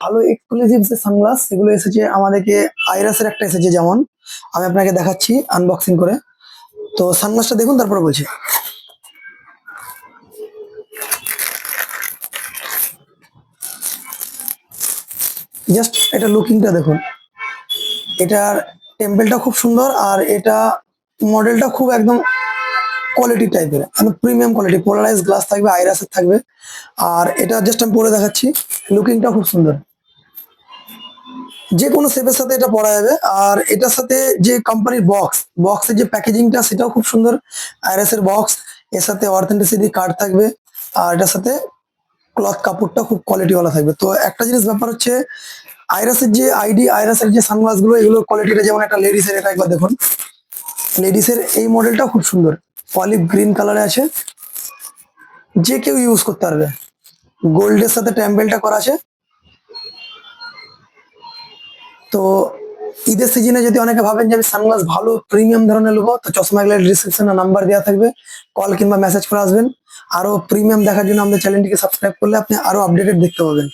ভালো এক্সক্লুসিভ যে সানগ্লাস সেগুলো এসেছে আমাদেরকে। আইরাসের একটা এসেছে, যেমন আমি আপনাকে দেখাচ্ছি আনবক্সিং করে। তো সানগ্লাসটা দেখুন, তারপরে বলছি। জাস্ট এটা লুকিংটা দেখুন, এটার টেম্পেলটা খুব সুন্দর, আর এটা মডেলটা খুব একদম কোয়ালিটি টাইপের, একদম প্রিমিয়াম কোয়ালিটি। পোলারাইজ গ্লাস থাকবে, আইরাসের থাকবে। আর এটা জাস্ট আমি পরে দেখাচ্ছি, লুকিংটা খুব সুন্দর, যে কোনো শেপের সাথে এটা পরা যাবে। আর এটার সাথে যে কোম্পানির বক্সের যে প্যাকেজিংটা সেটাও খুব সুন্দর। আইরাসের বক্স, এর সাথে অথেন্টিসিটি কার্ড থাকবে। আর এটার সাথে ক্লথ কাপড়টা খুব কোয়ালিটিওয়ালা থাকবে। তো একটা জিনিস ব্যাপার হচ্ছে, আইরাসের যে সানগ্লাস গুলো, এগুলোর কোয়ালিটিটা যেমন একটা লেডিসের, এটা একবার দেখুন। লেডিসের এই মডেলটা খুব সুন্দর, অলিভ গ্রিন কালারে আছে, যে কেউ ইউজ করতে পারবে। গোল্ডের সাথে টেম্পেলটা করা আছে। তো ঈদের সিজনে যদি অনেকে ভাবেন যে আমি সানগ্লাস ভালো প্রিমিয়াম ধরনের নেবো, তো চশমা গেলের ডিসক্রিপশনে নাম্বার দেওয়া থাকবে, কল কিংবা মেসেজ করে আসবেন। আরো প্রিমিয়াম দেখার জন্য আমাদের চ্যানেলটিকে সাবস্ক্রাইব করলে আপনি আরো আপডেটেড দেখতে পাবেন।